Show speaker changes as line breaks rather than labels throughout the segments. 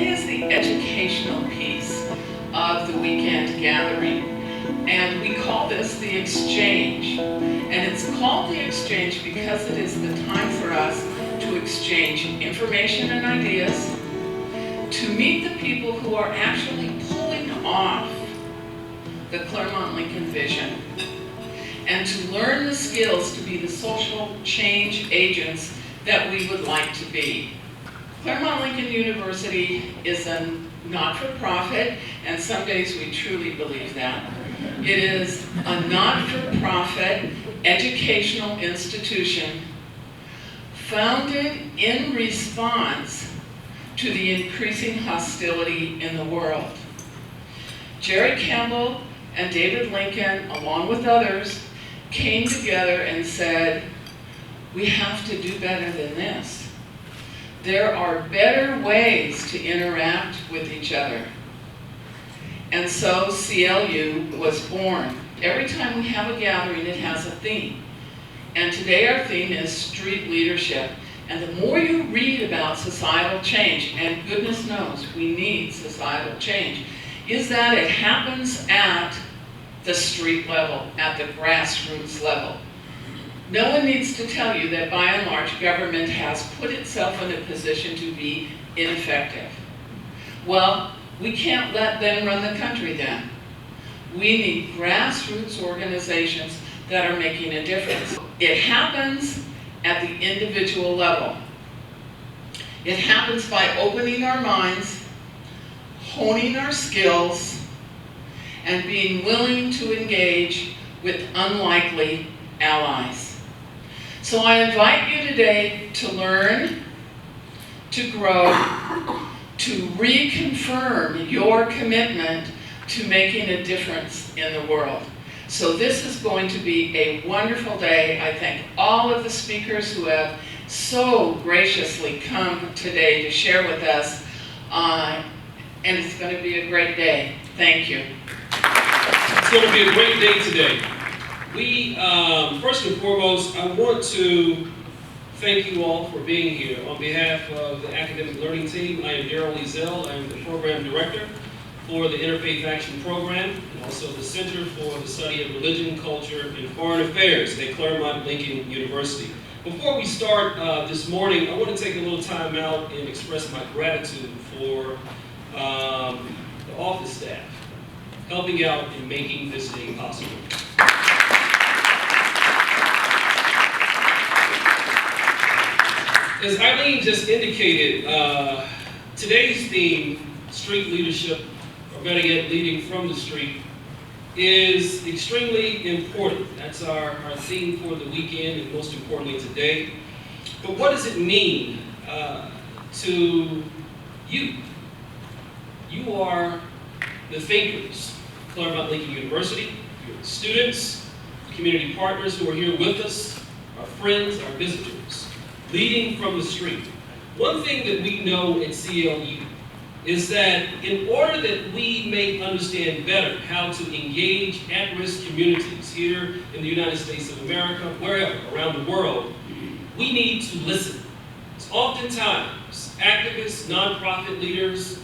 today is the educational piece of the weekend gathering, and we call this the Exchange. And it's called the Exchange because it is the time for us to exchange information and ideas, to meet the people who are actually pulling off the Claremont Lincoln vision, and to learn the skills to be the social change agents that we would like to be. Claremont Lincoln University is a not-for-profit, and some days we truly believe that. It is a not-for-profit educational institution founded in response to the increasing hostility in the world. Jerry Campbell and David Lincoln, along with others, came together and said, we have to do better than this. There are better ways to interact with each other. And so CLU was born. Every time we have a gathering, it has a theme. And today our theme is street leadership. And the more you read about societal change, and goodness knows we need societal change, is that it happens at the street level, at the grassroots level. No one needs to tell you that by and large government has put itself in a position to be ineffective. Well, we can't let them run the country then. We need grassroots organizations that are making a difference. It happens at the individual level. It happens by opening our minds, honing our skills, and being willing to engage with unlikely allies. So I invite you today to learn, to grow, to reconfirm your commitment to making a difference in the world. So this is going to be a wonderful day. I thank all of the speakers who have so graciously come today to share with us, and it's going to be a great day. Thank you.
It's going to be a great day today. We, first and foremost, I want to thank you all for being here. On behalf of the Academic Learning Team, I am Daryl Ezel. I am the Program Director for the Interfaith Action Program, and also the Center for the Study of Religion, Culture, and Foreign Affairs at Claremont Lincoln University. Before we start this morning, I want to take a little time out and express my gratitude for the office staff helping out in making this day possible. As Eileen just indicated, today's theme, street leadership, or better yet, leading from the street, is extremely important. That's our theme for the weekend, and most importantly today. But what does it mean to you? You are the thinkers, Claremont Lincoln University, your students, community partners who are here with us, our friends, our visitors, leading from the street. One thing that we know at CLU is that in order that we may understand better how to engage at-risk communities here in the United States of America, wherever, around the world, we need to listen. So oftentimes, activists, nonprofit leaders,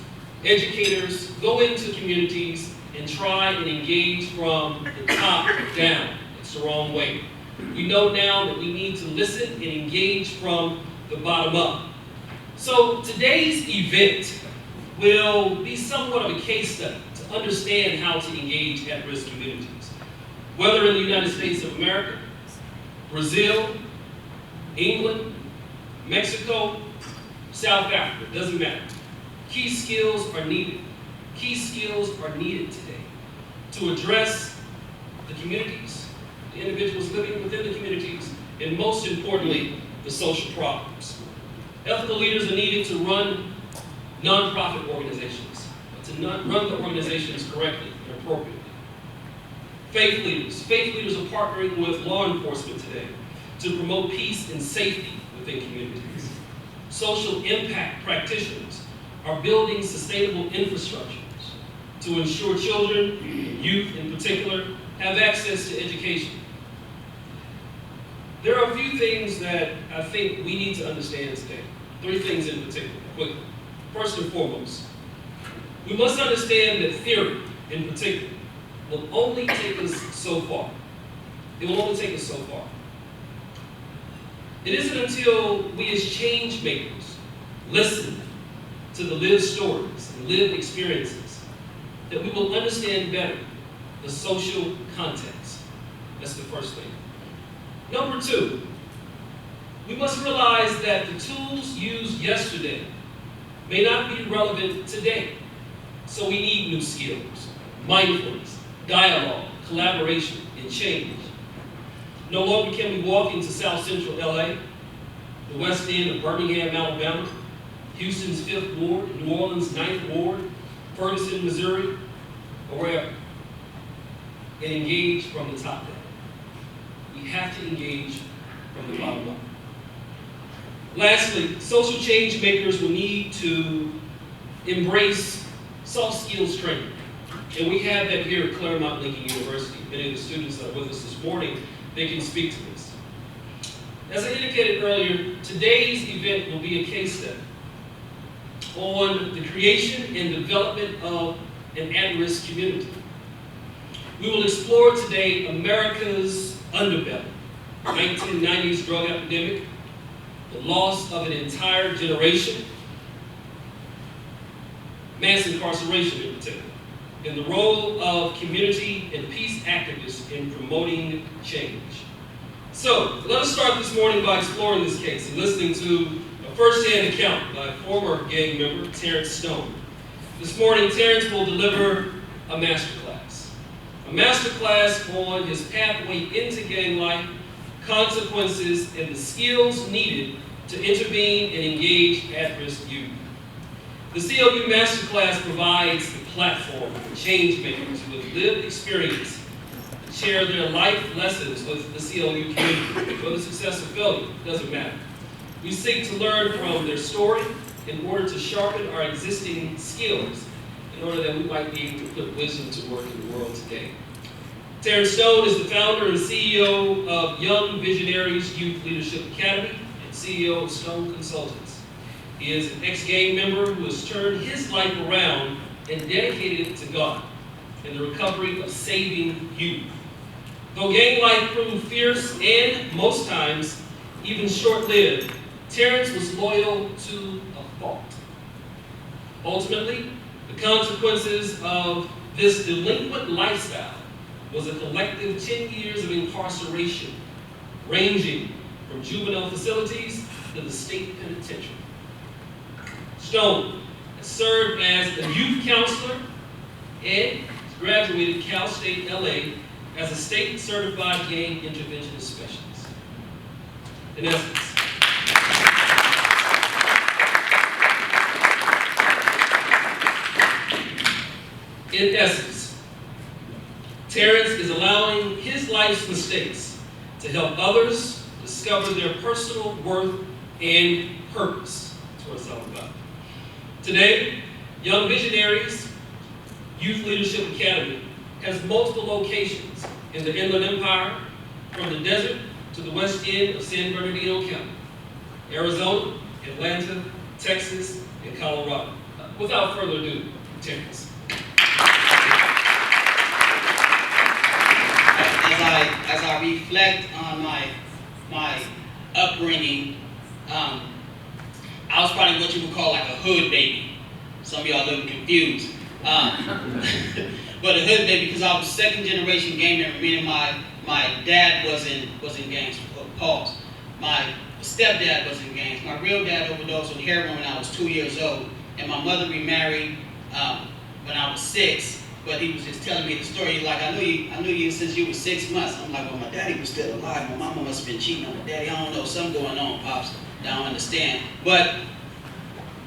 educators go into communities and try and engage from the top down. It's the wrong way. We know now that we need to listen and engage from the bottom up. So today's event will be somewhat of a case study to understand how to engage at-risk communities. Whether in the United States of America, Brazil, England, Mexico, South Africa, doesn't matter. Key skills are needed. Key skills are needed today to address the communities, the individuals living within the communities, and most importantly, the social problems. Ethical leaders are needed to run nonprofit organizations, but to not run the organizations correctly and appropriately. Faith leaders are partnering with law enforcement today to promote peace and safety within communities. Social impact practitioners are building sustainable infrastructures to ensure children, youth in particular, have access to education. There are a few things that I think we need to understand today. 3 things in particular, quickly. first and foremost, we must understand that theory, in particular, will only take us so far. It will only take us so far. It isn't until we as change makers listen to the lived stories and lived experiences that we will understand better the social context. That's the first thing. Number two, we must realize that the tools used yesterday may not be relevant today. So we need new skills, mindfulness, dialogue, collaboration, and change. No longer can we walk into South Central LA, the West End of Birmingham, Alabama, Houston's 5th Ward, New Orleans' 9th Ward, Ferguson, Missouri, or wherever, and engage from the top down. We have to engage from the bottom up. Lastly, social change makers will need to embrace soft skills training. And we have that here at Claremont Lincoln University. Many of the students that are with us this morning, they can speak to this. As I indicated earlier, today's event will be a case study on the creation and development of an at-risk community. We will explore today America's underbelly, the 1990s drug epidemic, the loss of an entire generation, mass incarceration in particular, and the role of community and peace activists in promoting change. So, let us start this morning by exploring this case and listening to a first-hand account by former gang member Terrance Stone. This morning, Terrance will deliver a masterclass on his pathway into gang life, consequences, and the skills needed to intervene and engage at-risk youth. The CLU Masterclass provides the platform for change makers who have lived experience to share their life lessons with the CLU community. Whether success or failure, doesn't matter. We seek to learn from their story in order to sharpen our existing skills in order that we might be able to put wisdom to work in the world today. Terrance Stone is the founder and CEO of Young Visionaries Youth Leadership Academy and CEO of Stone Consultants. He is an ex-gang member who has turned his life around and dedicated it to God in the recovery of saving youth. Though gang life proved fierce and, most times, even short-lived, Terrance was loyal to a fault. Ultimately, the consequences of this delinquent lifestyle was a collective 10 years of incarceration, ranging from juvenile facilities to the state penitentiary. Stone has served as a youth counselor and graduated Cal State LA as a state certified gang interventionist specialist. In essence, Terrance is allowing his life's mistakes to help others discover their personal worth and purpose. That's what it's all about. Today, Young Visionaries Youth Leadership Academy has multiple locations in the Inland Empire, from the desert to the west end of San Bernardino County, Arizona, Atlanta, Texas, and Colorado. Without further ado, Terrance.
As I reflect on my upbringing, I was probably what you would call like a hood baby. Some of y'all are a little confused. But a hood baby because I was second generation gang member, meaning my dad was in gangs. Pause. My stepdad was in gangs. My real dad overdosed on heroin when I was 2 years old, and my mother remarried when I was 6. But he was just telling me the story. He's like, I knew you since you were 6 months. I'm like, well, my daddy was still alive. My mama must have been cheating on my daddy. I don't know, something going on, Pops. I don't understand. But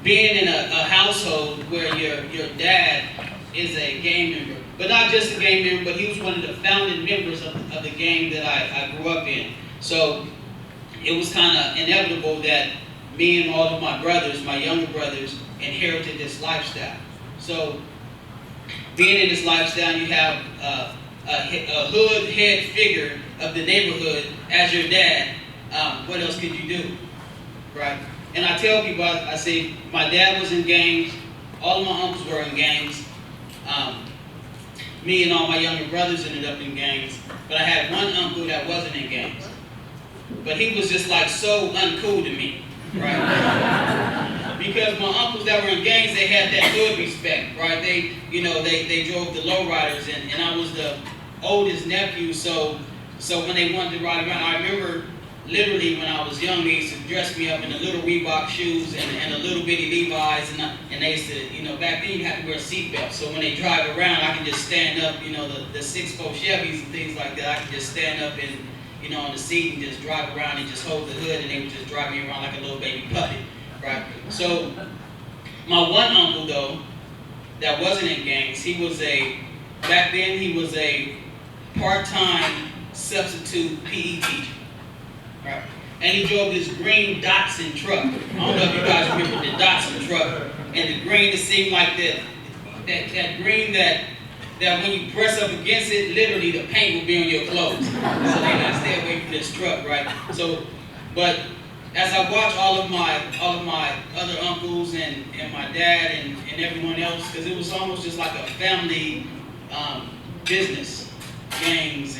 being in a household where your dad is a gang member, but not just a gang member, but he was one of the founding members of the gang that I grew up in. So it was kind of inevitable that me and all of my brothers, my younger brothers, inherited this lifestyle. So being in this lifestyle, you have a hood head figure of the neighborhood as your dad. What else could you do, right? And I tell people, I say, my dad was in gangs, all of my uncles were in gangs. Me and all my younger brothers ended up in gangs, but I had one uncle that wasn't in gangs. But he was just like so uncool to me, right? Because my uncles that were in gangs, they had that hood respect, right? They drove the lowriders, and I was the oldest nephew, so when they wanted to ride around, I remember literally when I was young, they used to dress me up in the little Reebok shoes and the little bitty Levi's, and they used to, back then you had to wear a seatbelt. So when they drive around, I can just stand up, the 6'4" Chevys and things like that. I can just stand up and, on the seat and just drive around and just hold the hood, and they would just drive me around like a little baby puppet, right? So my one uncle though, that wasn't in gangs, back then he was a part-time substitute PE teacher. Right. And he drove this green Datsun truck. I don't know if you guys remember the Datsun truck. And the green, it seemed like that green that when you press up against it, literally the paint will be on your clothes. So they gotta stay away from this truck, right? So, but as I watch all of my other uncles and my dad and everyone else, because it was almost just like a family business, gangs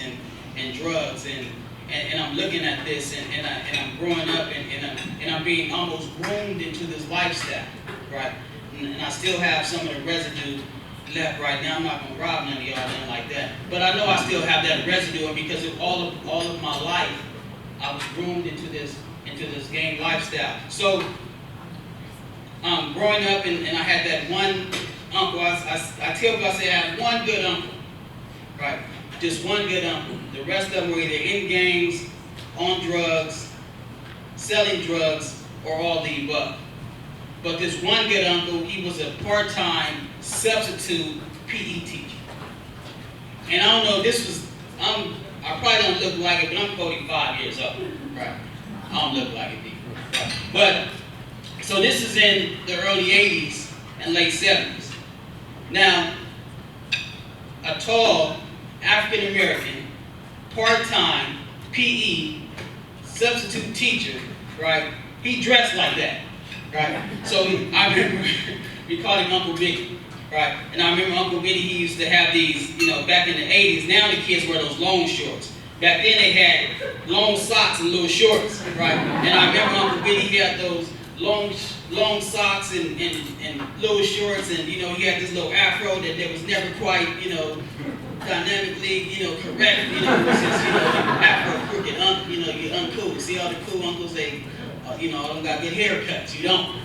and drugs and I'm looking at this and I'm growing up and I'm being almost groomed into this lifestyle, right? And I still have some of the residue left right now. I'm not gonna rob none of y'all, nothing like that. But I know I still have that residue because of all of my life, I was groomed into this gang lifestyle. So growing up and I had that one uncle, I tell people, I say I have one good uncle, right? Just one good uncle. The rest of them were either in gangs, on drugs, selling drugs, or all the above. But this one good uncle, he was a part-time substitute PE teacher. And I don't know, I probably don't look like it, but I'm 45 years old, right? I don't look like it either. Right? But, so this is in the early 80s and late 70s. Now, a tall African-American, part-time, PE, substitute teacher, right? He dressed like that, right? So I remember, we called him Uncle Biggie, right? And I remember Uncle Biggie, he used to have these, back in the 80s, now the kids wear those long shorts. Back then they had long socks and little shorts, right? And I remember Uncle Biggie, he had those long socks and little shorts, and he had this little afro that was never quite, dynamically, correct, since, afro crooked, you're uncool. See all the cool uncles, they, all them got good haircuts, you don't,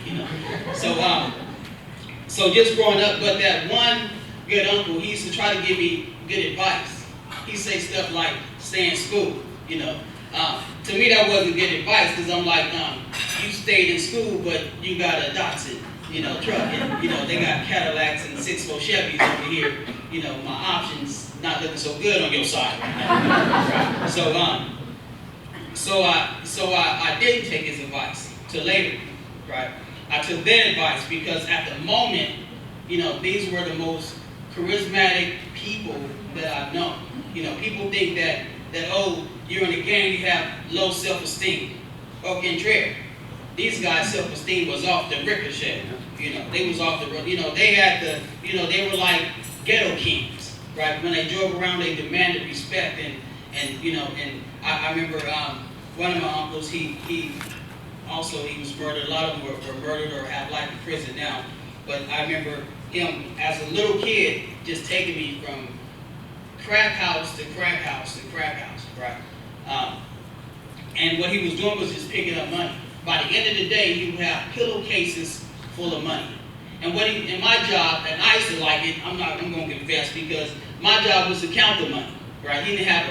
So just growing up, but that one good uncle, he used to try to give me good advice. He'd say stuff like, stay in school, To me, that wasn't good advice, because I'm like, you stayed in school, but you got a Datsun, truck, and, they got Cadillacs and 6'4" Chevys over here, my options not looking so good on your side right now. Right? So I didn't take his advice till later, right? I took their advice because at the moment, these were the most charismatic people that I've known. People think that oh, you're in a gang, you have low self-esteem. Au contraire, these guys' self-esteem was off the ricochet. They was off the, they had the, they were like ghetto kings, right? When they drove around, they demanded respect, and I remember one of my uncles, he was murdered. A lot of them were murdered or have life in prison now. But I remember him as a little kid just taking me from crack house to crack house to crack house, right? And what he was doing was just picking up money. By the end of the day, he would have pillowcases full of money. And my job, and I used to like it, I'm going to confess, because my job was to count the money, right? He didn't have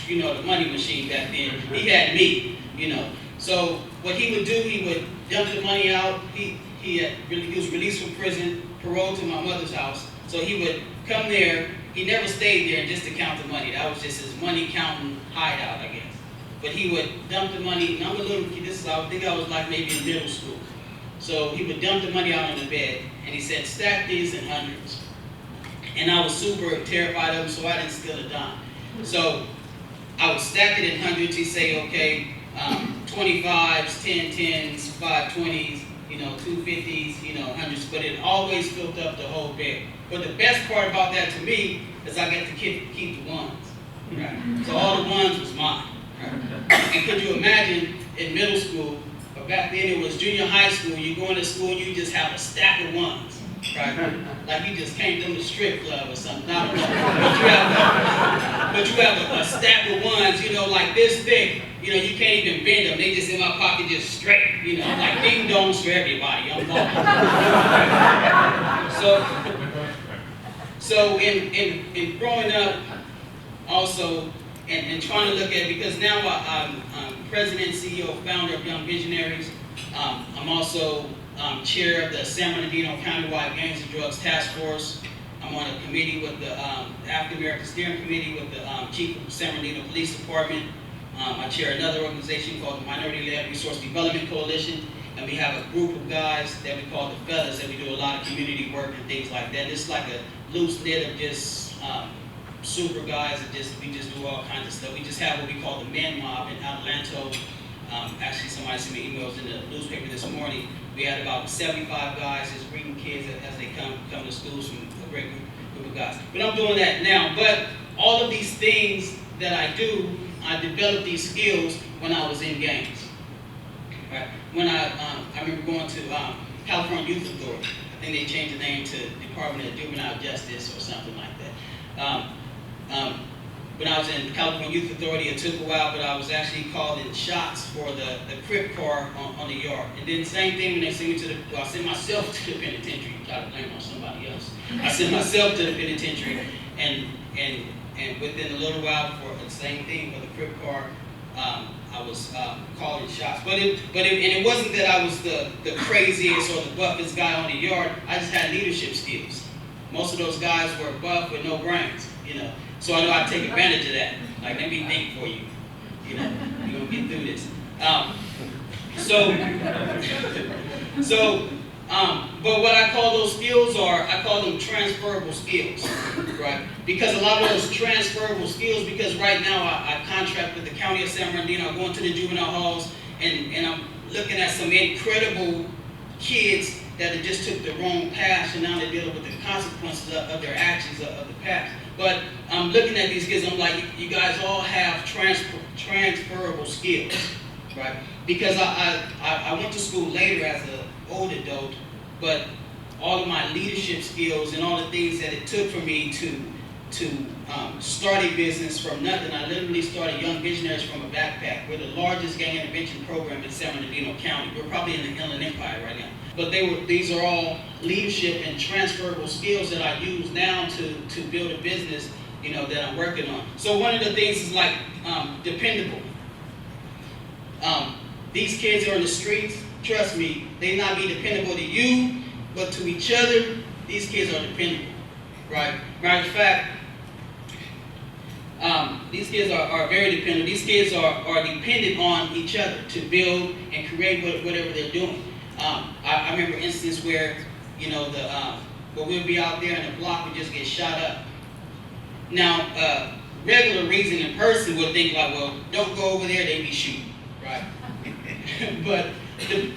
the money machine back then. He had me, So what he would do, he would dump the money out. He was released from prison, paroled to my mother's house. So he would come there. He never stayed there just to count the money. That was just his money counting hideout, I guess. But he would dump the money, and I'm a little kid, I think I was like maybe in middle school. So he would dump the money out on the bed, and he said, stack these in hundreds. And I was super terrified of him, so I didn't steal a dime. So I would stack it in hundreds. He'd say, okay, 25s, 10s, 520s, 250s, 100s, but it always filled up the whole bed. But the best part about that to me is I got to keep the ones. Right? So all the ones was mine. Right? And could you imagine in middle school, or back then it was junior high school, you go into school and you just have a stack of ones. Right? Like you just came from the strip club or something. I don't know. But you have a stack of ones, like this thick. You can't even bend them. They just in my pocket just straight. Like ding dongs for everybody. I'm going. So in growing up, also, and trying to look at, because now I'm president, CEO, founder of Young Visionaries. I'm also chair of the San Bernardino Countywide Gangs and Drugs Task Force. I'm on a committee with the African American Steering Committee with the Chief of San Bernardino Police Department. I chair another organization called the Minority-Led Resource Development Coalition, and we have a group of guys that we call the Fellas, that we do a lot of community work and things like that. It's like a loose knit of just super guys that we just do all kinds of stuff. We just have what we call the Men Mob in Adelanto. Actually, somebody sent me emails in the newspaper this morning. We had about 75 guys just greeting kids as they come to schools from a great group of guys. But I'm doing that now. But all of these things that I do, I developed these skills when I was in gangs. Right? When I remember going to California Youth Authority. I think they changed the name to Department of Juvenile Justice or something like that. When I was in California Youth Authority, it took a while, but I was actually called in shots for the crip car on the yard. And then same thing when they sent me I sent myself to the penitentiary. Try to blame it on somebody else. I sent myself to the penitentiary, and within a little while, for the same thing for the crip car, I was called in shots. But it wasn't that I was the craziest or the buffest guy on the yard. I just had leadership skills. Most of those guys were buff with no brains, So I know I take advantage of that. Like, let me think for you. You're gonna get through this. But what I call those skills I call them transferable skills, right? Because a lot of those transferable skills, because right now I contract with the County of San Bernardino, I go into the juvenile halls, and I'm looking at some incredible kids that had just took the wrong path, and now they're dealing with the consequences of their actions of the past. But I'm looking at these kids, I'm like, you guys all have transferable skills, right? Because I went to school later as an old adult, but all of my leadership skills and all the things that it took for me to start a business from nothing. I literally started Young Visionaries from a backpack. We're the largest gang intervention program in San Bernardino County. We're probably in the Inland Empire right now. But these are all leadership and transferable skills that I use now to build a business, that I'm working on. So one of the things is like dependable. These kids are in the streets. Trust me, they not be dependable to you, but to each other. These kids are dependable, right? Matter of fact, these kids are very dependent. These kids are dependent on each other to build and create whatever they're doing. I remember an instance where, where we'd be out there and the block would just get shot up. Now, regular reasoning person would think like, well, don't go over there, they be shooting, right? But the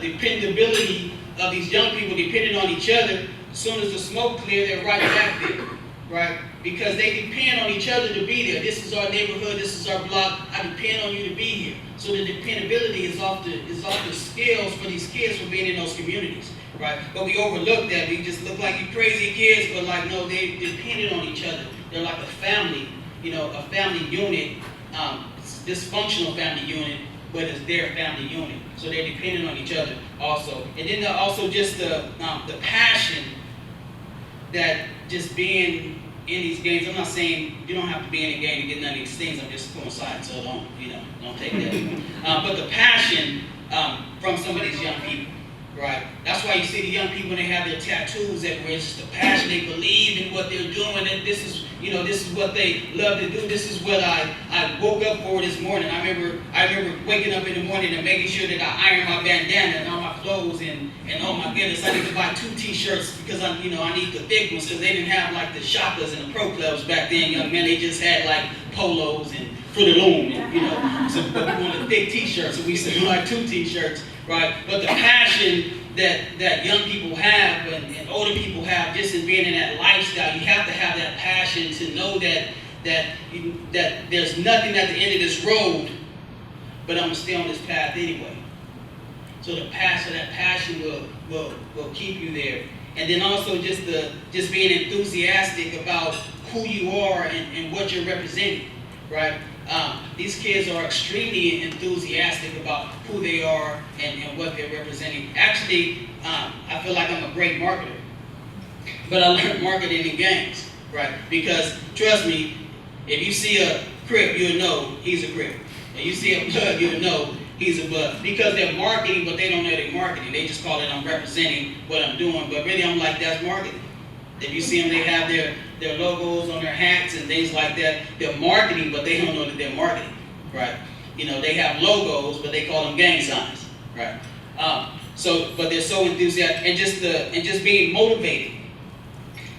dependability of these young people depending on each other, as soon as the smoke clears, they're right back there, right? Because they depend on each other to be there. This is our neighborhood, this is our block, I depend on you to be here. So the dependability is off the scales for these kids for being in those communities, right? But we overlook that. We just look like you crazy kids, but like, no, they depended on each other. They're like a family, a family unit, dysfunctional family unit, but it's their family unit. So they're dependent on each other also. And then also just the passion that just being in these games. I'm not saying you don't have to be in a game to get none of these things. I'm just coinciding, so don't take that. But the passion from some of these young people, right? That's why you see the young people when they have their tattoos everywhere. It's just the passion. They believe in what they're doing, and this is what they love to do. This is what I woke up for this morning. I remember waking up in the morning and making sure that I iron my bandana and all my clothes, and oh my goodness, I need to buy 2 t-shirts because I need the thick ones, because they didn't have like the shoppers and the pro clubs back then, young men. They just had like polos and Fruit-a-Loom, and so but we wanted thick t-shirts, so we used to buy 2 t-shirts, right? But the passion that young people have and older people have just in being in that lifestyle, you have to have that passion to know that there's nothing at the end of this road, but I'm gonna stay on this path anyway. So that passion will keep you there. And then also just being enthusiastic about who you are and what you're representing, right? These kids are extremely enthusiastic about who they are and what they're representing. Actually, I feel like I'm a great marketer, but I learned marketing in gangs, right? Because trust me, if you see a Crip, you'll know he's a Crip. If you see a Blood, you'll know he's a Blood. Because they're marketing, but they don't know they're marketing. They just call it I'm representing what I'm doing, but really I'm like, that's marketing. If you see them, they have their logos on their hats and things like that. They're marketing, but they don't know that they're marketing, right? They have logos, but they call them gang signs, right? But they're so enthusiastic and just being motivated,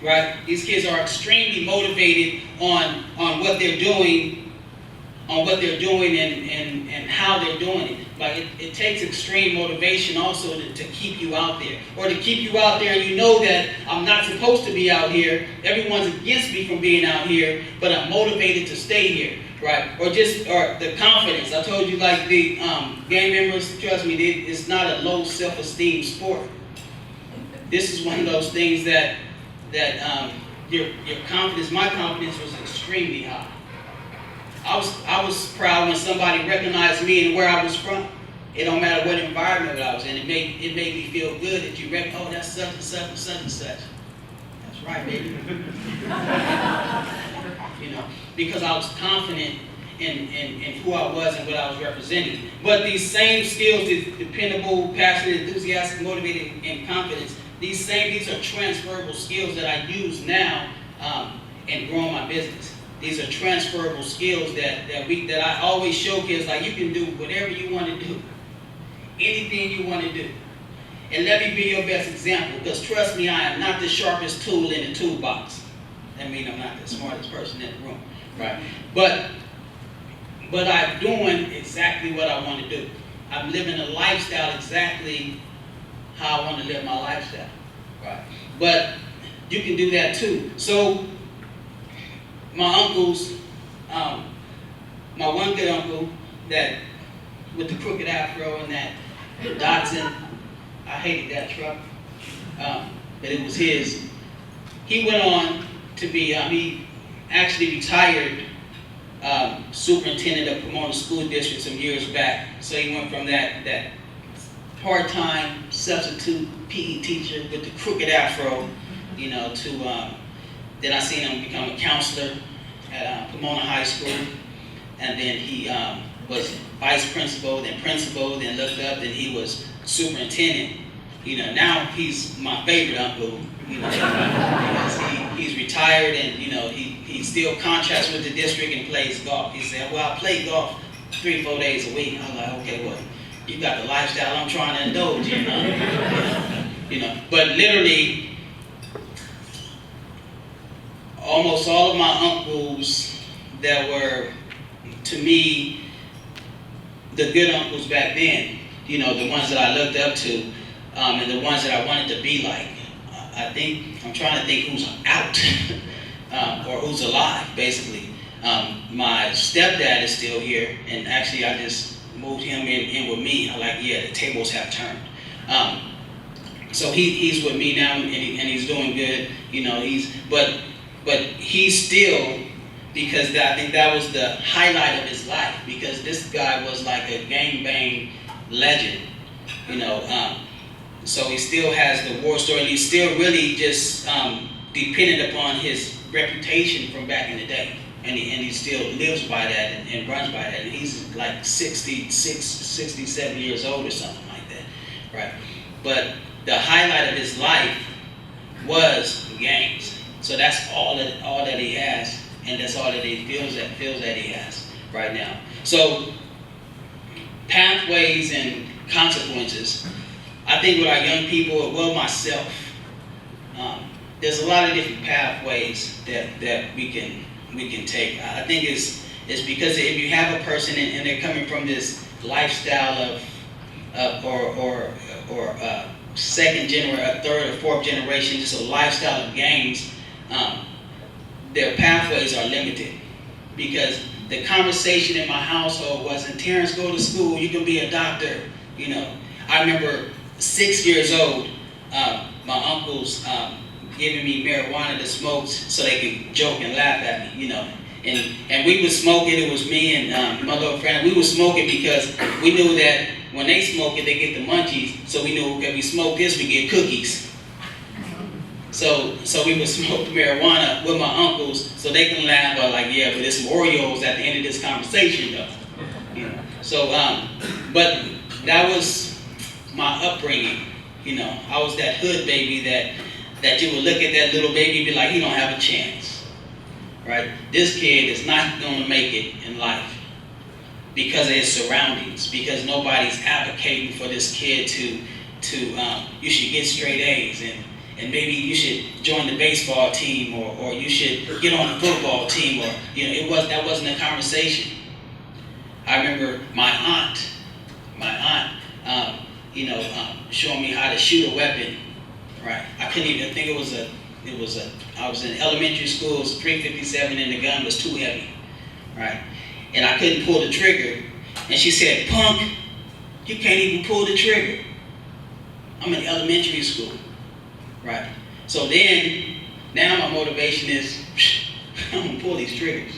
right? These kids are extremely motivated on what they're doing, and how they're doing it. Like it takes extreme motivation also to keep you out there, or to keep you out there and you know that I'm not supposed to be out here. Everyone's against me from being out here, but I'm motivated to stay here, right? Or the confidence. I told you, like the gang members, trust me, it's not a low self-esteem sport. This is one of those things that your confidence, my confidence was extremely high. I was proud when somebody recognized me and where I was from. It don't matter what environment I was in. It made me feel good that you recognize, oh, that's such and such and such and such. That's right, baby. Because I was confident in who I was and what I was representing. But these same skills, dependable, passionate, enthusiastic, motivated, and confidence, these are transferable skills that I use now in growing my business. These are transferable skills that I always show kids, like you can do whatever you want to do. Anything you want to do. And let me be your best example, because trust me, I am not the sharpest tool in the toolbox. That means I'm not the smartest person in the room, right? But I'm doing exactly what I want to do. I'm living a lifestyle exactly how I want to live my lifestyle, right? But you can do that too. So my uncles, my one good uncle that with the crooked afro and that Datsun, I hated that truck, but it was his. He went on to be, he actually retired superintendent of Pomona School District some years back. So he went from that part-time substitute PE teacher with the crooked afro, to then I seen him become a counselor at Pomona High School, and then he was vice principal, then looked up, then he was superintendent. Now he's my favorite uncle. Because he's retired and he still contracts with the district and plays golf. He said, "Well, I play golf 3-4 days a week." I was like, "Okay, well, you got the lifestyle I'm trying to indulge in." But literally, almost all of my uncles that were, to me, the good uncles back then, the ones that I looked up to, and the ones that I wanted to be like. I'm trying to think who's out, or who's alive, basically. My stepdad is still here, and actually I just moved him in with me. The tables have turned. So he's with me now, and he's doing good. But he's still, because I think that was the highlight of his life, because this guy was like a gangbang legend, so he still has the war story, and he's still really just dependent upon his reputation from back in the day, and he still lives by that and runs by that, and he's like 67 years old or something like that, right? But the highlight of his life was gangs. So that's all that he has, and that's all that he feels that he has right now. So pathways and consequences. I think with our young people, well, myself, there's a lot of different pathways that we can take. I think it's is because if you have a person and they're coming from this lifestyle or second generation, third or fourth generation, just a lifestyle of gangs, their pathways are limited. Because the conversation in my household wasn't, Terrance, go to school, you can be a doctor. You know, I remember 6 years old, my uncles giving me marijuana to smoke so they could joke and laugh at me, you know. And we would smoke it, it was me and my little friend, we would smoke it because we knew that when they smoke it, they get the munchies. So we knew if we smoke this, we get cookies. So we would smoke marijuana with my uncles so they can laugh, but like, yeah, but there's some Oreos at the end of this conversation though. You know? So, but that was my upbringing. You know, I was that hood baby that you would look at that little baby and be like, he don't have a chance, right? This kid is not going to make it in life because of his surroundings, because nobody's advocating for this kid to you should get straight A's and maybe you should join the baseball team or you should get on the football team, or you know, that wasn't a conversation. I remember my aunt showing me how to shoot a weapon. Right, I couldn't even think I was in elementary school, it was 357 and the gun was too heavy, right? And I couldn't pull the trigger. And she said, "Punk, you can't even pull the trigger." I'm in elementary school, right? So now my motivation is, I'm gonna pull these triggers.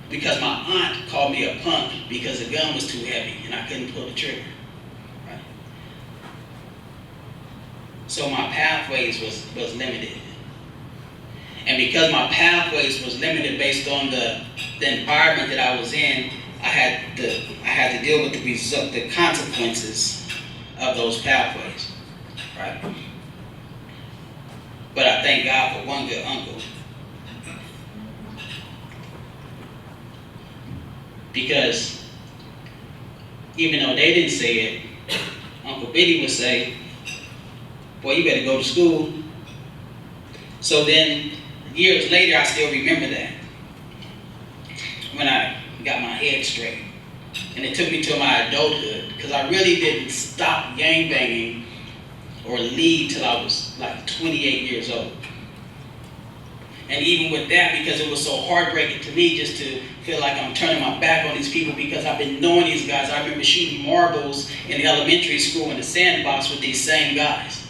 Because my aunt called me a punk because the gun was too heavy and I couldn't pull the trigger. So my pathways was limited. And because my pathways was limited based on the environment that I was in, I had to deal with the consequences of those pathways, right? But I thank God for one good uncle. Because even though they didn't say it, Uncle Biddy would say, "Boy, you better go to school." So then, years later, I still remember that. When I got my head straight. And it took me to my adulthood, because I really didn't stop gangbanging or leave till I was like 28 years old. And even with that, because it was so heartbreaking to me just to feel like I'm turning my back on these people, because I've been knowing these guys. I remember shooting marbles in elementary school in the sandbox with these same guys.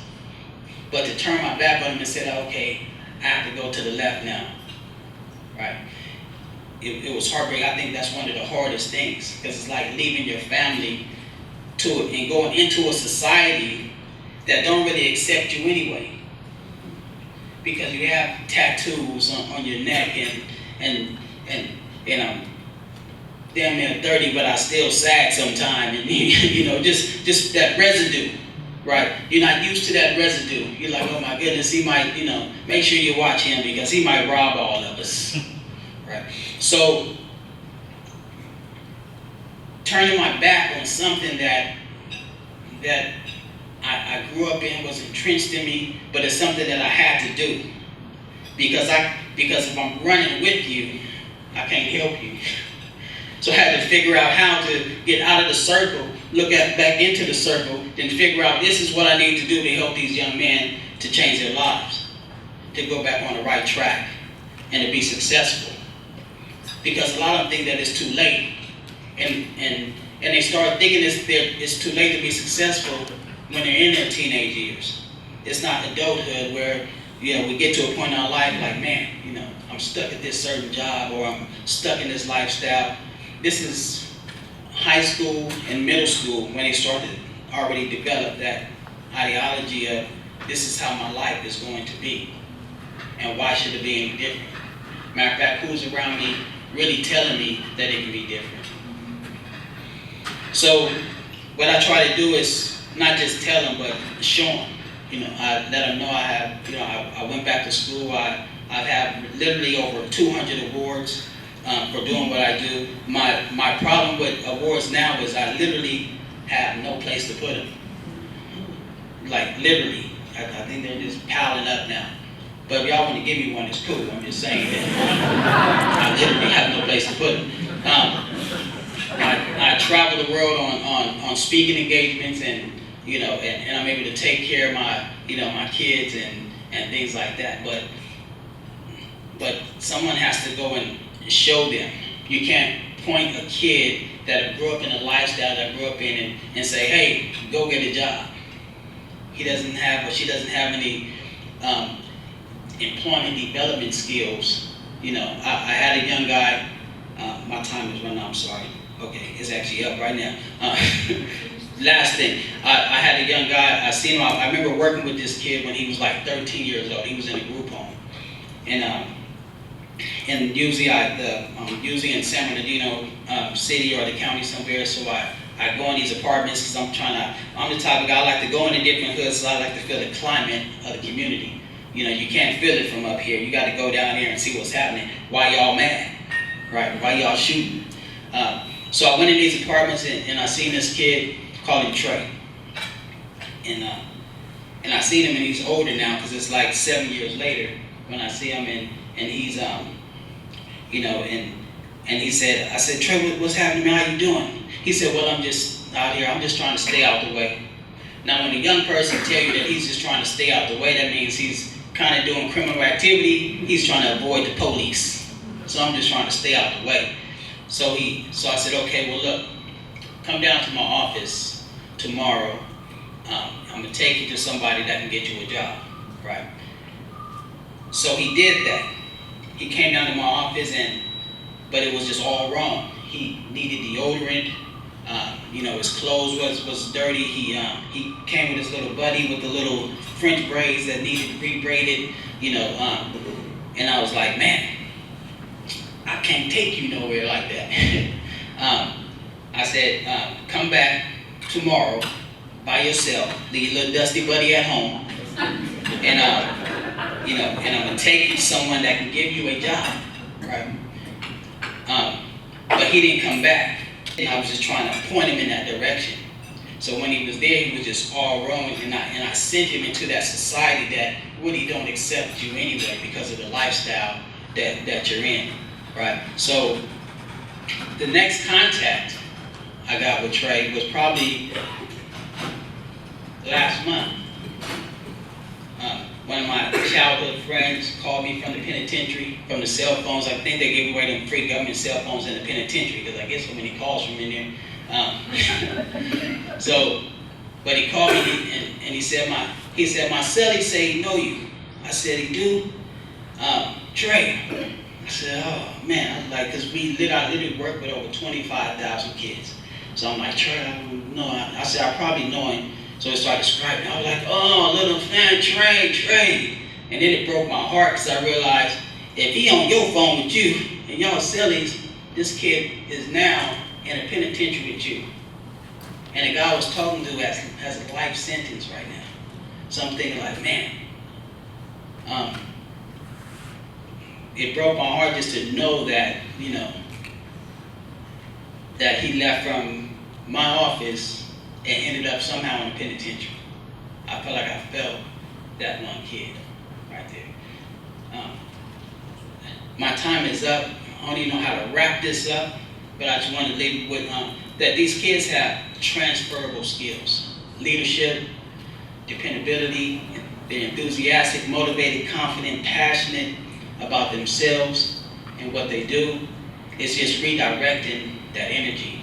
But to turn my back on them and say, okay, I have to go to the left now, right? It was heartbreaking. I think that's one of the hardest things, because it's like leaving your family to it and going into a society that don't really accept you anyway. Because you have tattoos on your neck and I'm damn near 30, but I still sag sometime, and you know, just that residue, right? You're not used to that residue. You're like, oh my goodness, he might, you know, make sure you watch him because he might rob all of us, right? So turning my back on something that I grew up in, was entrenched in me, but it's something that I had to do. Because if I'm running with you, I can't help you. So I had to figure out how to get out of the circle, back into the circle, then figure out this is what I need to do to help these young men to change their lives, to go back on the right track, and to be successful. Because a lot of them think that it's too late, and they start thinking it's too late to be successful when they're in their teenage years. It's not adulthood where, you know, we get to a point in our life like, man, you know, I'm stuck at this certain job, or I'm stuck in this lifestyle. This is high school and middle school when they started already develop that ideology of this is how my life is going to be, and why should it be any different? Matter of fact, who's around me really telling me that it can be different? So what I try to do is not just tell them, but show them. You know, I let them know I have, you know, I went back to school. I have literally over 200 awards for doing what I do. My problem with awards now is I literally have no place to put them. Like literally, I think they're just piling up now. But if y'all want to give me one, it's cool. I'm just saying that I literally have no place to put it. I travel the world on speaking engagements, and and I'm able to take care of my my kids and things like that. But someone has to go and show them. You can't point a kid that grew up in a lifestyle that I grew up in and say, hey, go get a job. He doesn't have, or she doesn't have any employment development skills. I had a young guy, my time is running out, I'm sorry. Okay, it's actually up right now. Last thing, I had a young guy, I remember working with this kid when he was like 13 years old. He was in a group home. And usually in San Bernardino City or the county somewhere, so I go in these apartments because I'm the type of guy, I like to go into different hoods, so I like to feel the climate of the community. You can't feel it from up here. You got to go down here and see what's happening. Why y'all mad, right? Why y'all shooting? So I went in these apartments and I seen this kid, called him Trey. And I seen him, and he's older now because it's like 7 years later when I see him, and he's and he said, I said, Trey, what's happening, man? How you doing? He said, well, I'm just out here. I'm just trying to stay out the way. Now, when a young person tell you that he's just trying to stay out the way, that means he's kind of doing criminal activity. He's trying to avoid the police. So I'm just trying to stay out the way. So I said, okay, well, look, come down to my office tomorrow. I'm going to take you to somebody that can get you a job, right? So he did that. He came down to my office, but it was just all wrong. He needed deodorant. His clothes was dirty. He came with his little buddy with the little French braids that needed to be braided. And I was like, man, I can't take you nowhere like that. I said, come back tomorrow by yourself. Leave your little dusty buddy at home, and I'm gonna take you to someone that can give you a job, right? But he didn't come back. And I was just trying to point him in that direction. So when he was there, he was just all wrong, and I sent him into that society that really don't accept you anyway because of the lifestyle that you're in, right? So the next contact I got with Trey was probably last month. One of my childhood friends called me from the penitentiary, from the cell phones. I think they gave away them free government cell phones in the penitentiary because I get so many calls from in there. But he called me and he said my cellie say he know you. I said he do. Trey. I said, oh man, I was like, cause I literally work with over 25,000 kids. So I'm like, Trey, I don't know. I said I probably know him. So he started describing. I was like, oh, little fan, Trey. And then it broke my heart because I realized if he on your phone with you and y'all sillies, this kid is now in a penitentiary with you. And the guy I was talking to has a life sentence right now. So I'm thinking like, man, it broke my heart just to know that, that he left from my office and ended up somehow in the penitentiary. I felt like I felt that one kid right there. My time is up. I don't even know how to wrap this up, but I just want to leave with that these kids have transferable skills. Leadership, dependability, they're enthusiastic, motivated, confident, passionate about themselves and what they do. It's just redirecting that energy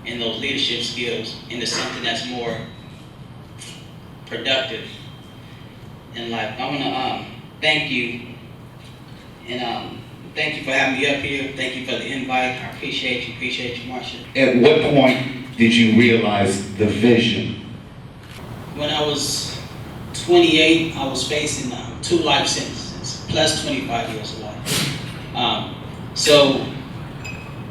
and those leadership skills into something that's more productive in life. I want to thank you, and thank you for having me up here. Thank you for the invite. I appreciate you, Marcia.
At what point did you realize the vision?
When I was 28, I was facing 2 life sentences, plus 25 years of life. So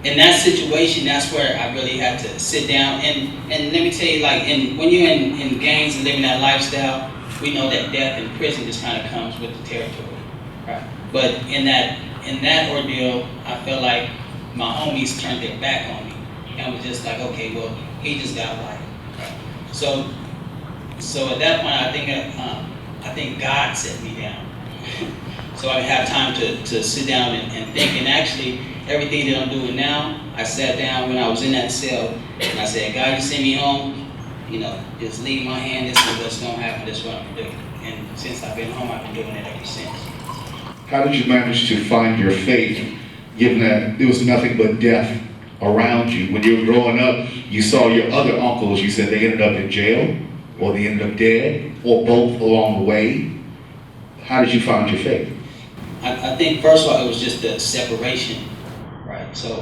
in that situation, that's where I really had to sit down. And let me tell you, when you're in gangs and living that lifestyle, we know that death in prison just kind of comes with the territory, right? But in that ordeal, I felt like my homies turned their back on me and was just like, okay, well, he just got life. Right? So at that point, I think God set me down. so I have time to sit down and think. And actually, everything that I'm doing now, I sat down when I was in that cell, and I said, God, you send me home, just leave my hand, this is what's going to happen, this is what I'm going to do. And since I've been home, I've been doing it ever since.
How did you manage to find your faith, given that there was nothing but death around you? When you were growing up, you saw your other uncles, you said they ended up in jail, or they ended up dead, or both along the way. How did you find your faith?
I think first of all, it was just the separation, right? So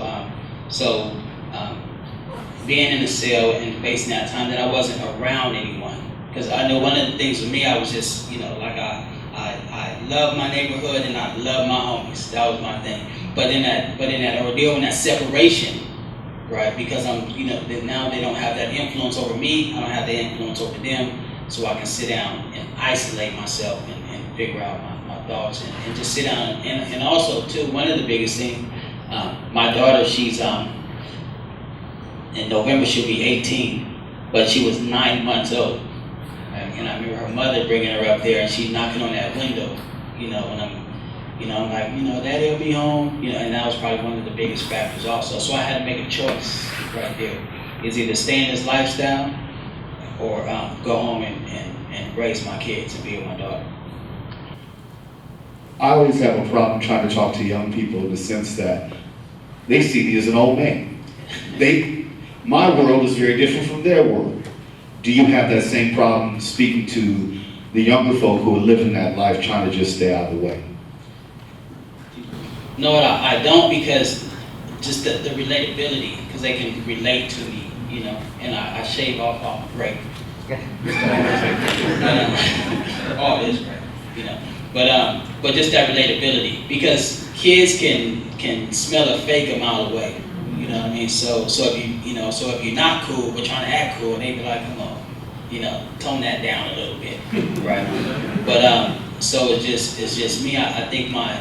being in the cell and facing that time that I wasn't around anyone. Because I know one of the things for me, I was just, I love my neighborhood and I love my homies. That was my thing. But in that ordeal, in that separation, right? Because now they don't have that influence over me. I don't have that influence over them. So I can sit down and isolate myself and figure out my thoughts and just sit down. And also, too, one of the biggest things, my daughter, she's, in November she'll be 18, but she was 9 months old. And I remember her mother bringing her up there and she's knocking on that window, and I'm like, Daddy will be home, and that was probably one of the biggest factors also. So I had to make a choice right there. It's either stay in this lifestyle or go home and raise my kids and be with my daughter.
I always have a problem trying to talk to young people in the sense that they see me as an old man. My world is very different from their world. Do you have that same problem speaking to the younger folk who are living that life trying to just stay out of the way?
No, I don't, because just the relatability, because they can relate to me, and I shave off all my gray. All this gray, but just that relatability, because kids can smell a fake a mile away. You know what I mean? So if you're not cool, we're trying to act cool, and they be like, come on, tone that down a little bit, right? But so it's just me. I think my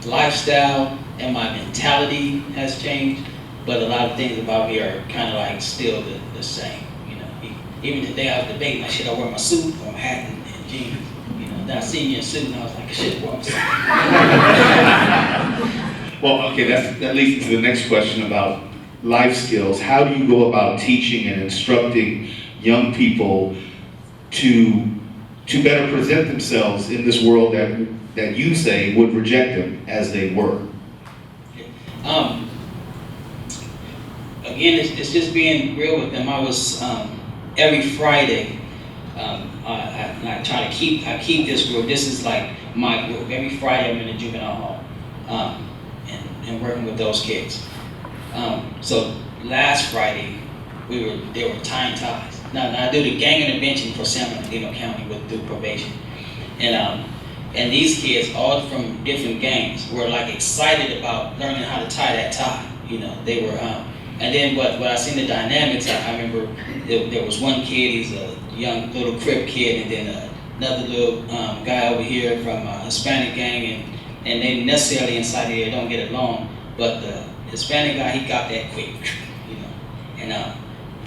lifestyle and my mentality has changed, but a lot of things about me are kind of like still the same. Even today I was debating, should I wear my suit or my hat and jeans? Then I seen you in a suit and I was like, I should have worn my suit.
Well, okay, that leads to the next question about life skills. How do you go about teaching and instructing young people to better present themselves in this world that you say would reject them as they were?
Again, it's just being real with them. I was every Friday. I try to keep this group. This is like my group. Every Friday I'm in the juvenile hall. And working with those kids. So last Friday, they were tying ties. Now I do the gang intervention for San Bernardino County through probation, and these kids, all from different gangs, were like excited about learning how to tie that tie. They were. And then what I seen the dynamics. I remember there was one kid. He's a young little Crip kid, and then another little guy over here from a Hispanic gang, and they necessarily inside here don't get along, but the Hispanic guy, he got that quick,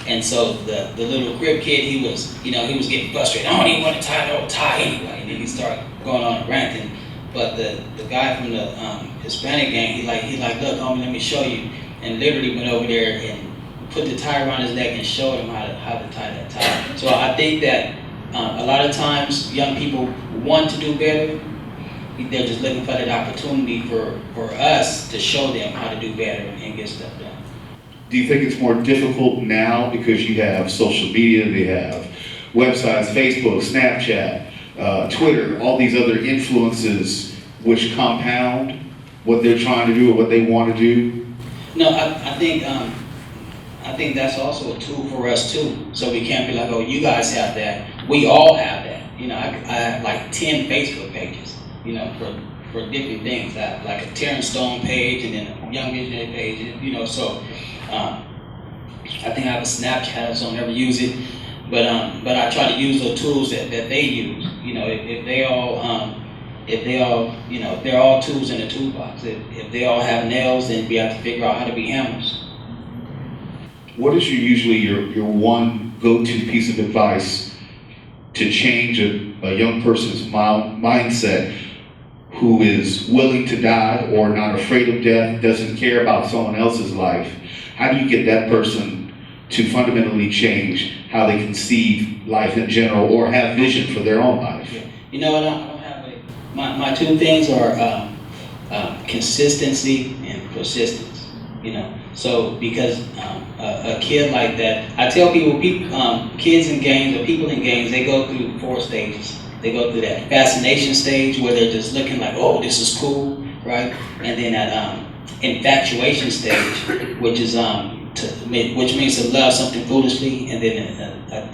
and so the little Crip kid, he was getting frustrated. I don't even want to tie the old tie anyway, and then he started going on and ranting. But the guy from the Hispanic gang, he like, look, homie, let me show you, and literally went over there and put the tie around his neck and showed him how to tie that tie. So I think that a lot of times young people want to do better. They're just looking for that opportunity for us to show them how to do better and get stuff done.
Do you think it's more difficult now because you have social media, they have websites, Facebook, Snapchat, Twitter, all these other influences which compound what they're trying to do or what they want to do?
No, I think that's also a tool for us too. So we can't be like, oh, you guys have that. We all have that. I have like 10 Facebook pages. For different things. I have like a Terrance Stone page and then a Young Visionaries page, so I think I have a Snapchat, so I'll never use it, but I try to use those tools that they use, if they're all tools in the toolbox. If they all have nails, then we have to figure out how to be hammers.
What is usually your one go-to piece of advice to change a young person's mindset who is willing to die or not afraid of death, doesn't care about someone else's life? How do you get that person to fundamentally change how they conceive life in general or have vision for their own life?
You know, I don't have a, my two things are consistency and persistence. You know, so because a kid like that, I tell people, kids in games or people in games, they go through 4 stages. They go through that fascination stage where they're just looking like, oh, this is cool, right? And then that infatuation stage, which is which means to love something foolishly, and then a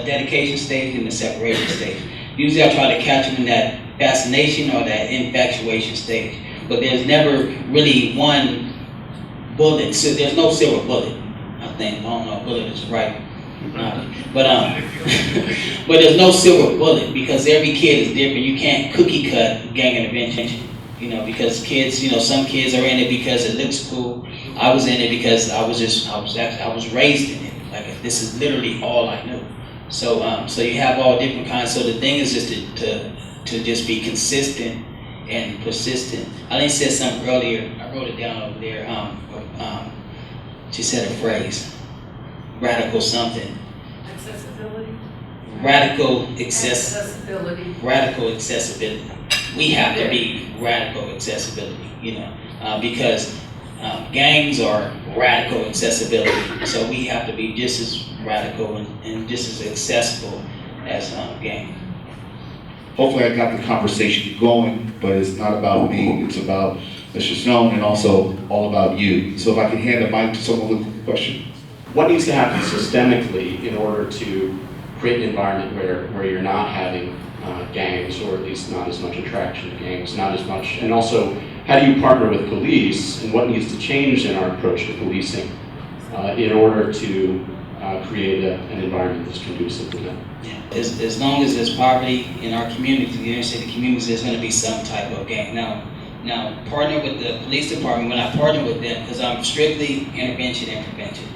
dedication stage, and a separation stage. Usually I try to catch them in that fascination or that infatuation stage, but there's never really one bullet. So there's no silver bullet. I think, I don't know if bullet is right. But there's no silver bullet, because every kid is different. You can't cookie cut gang intervention, you know, because kids, you know, some kids are in it because it looks cool. I was in it because I was raised in it. Like, this is literally all I knew. So so you have all different kinds. So the thing is just to just be consistent and persistent. Eileen said something earlier. I wrote it down over there. She said a phrase. Radical something.
Accessibility.
Radical accessibility. Radical accessibility. We have to be radical accessibility, you know, because gangs are radical accessibility. So we have to be just as radical and just as accessible as gangs.
Hopefully I got the conversation going, but it's not about me, it's about Mr. Stone and also all about you. So if I can hand the mic to someone with a question.
What needs to happen systemically in order to create an environment where you're not having gangs, or at least not as much attraction to gangs, not as much, and also how do you partner with police, and what needs to change in our approach to policing in order to create an environment that's conducive to that?
As long as there's poverty in our community, the inner city communities, there's going to be some type of gang. Now, partner with the police department, when I partner with them, because I'm strictly intervention and prevention,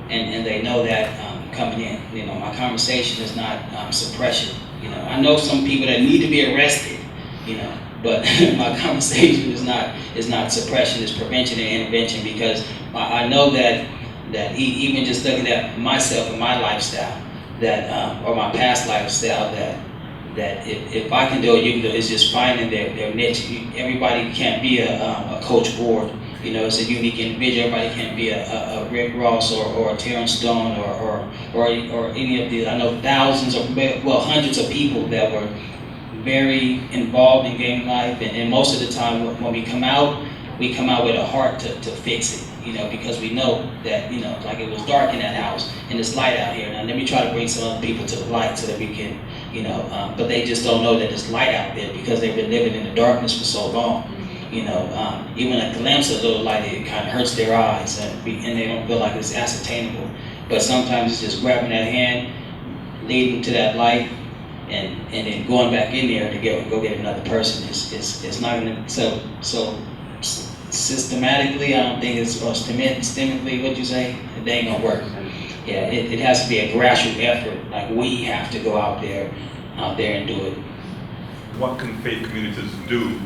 and they know that coming in. You know, my conversation is not suppression. You know, I know some people that need to be arrested, you know, but my conversation is not suppression, it's prevention and intervention, because I know that even just looking at myself and my lifestyle, that or my past lifestyle, that if I can do it, you can do it. It's just finding their niche. Everybody can't be a Coach Ward. You know, it's a unique individual. Everybody can't be a Rick Ross or a Terrance Stone or any of these. I know thousands of, well, hundreds of people that were very involved in gang life, and most of the time when we come out with a heart to fix it. You know, because we know that, you know, like it was dark in that house and it's light out here. Now let me try to bring some other people to the light so that we can, you know, but they just don't know that there's light out there because they've been living in the darkness for so long. You know, even a glimpse of a little light, it kind of hurts their eyes, and they don't feel like it's ascertainable. But sometimes it's just grabbing that hand, leading to that light, and then going back in there to go get another person. It's not gonna, so systematically, I don't think it's, or systemically, what'd you say? It ain't gonna work. Yeah, it has to be a gradual effort. Like, we have to go out there and do it.
What can faith communities do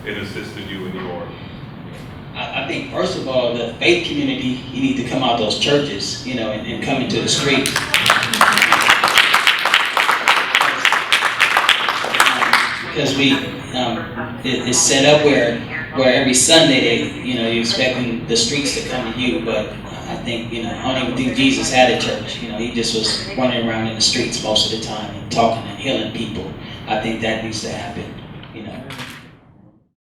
in assisting you in your?
I think, first of all, the faith community, you need to come out those churches, you know, and come into the street. Because it's set up where every Sunday you're expecting the streets to come to you, but I think, you know, I don't even think Jesus had a church. You know, he just was running around in the streets most of the time and talking and healing people. I think that needs to happen, you know.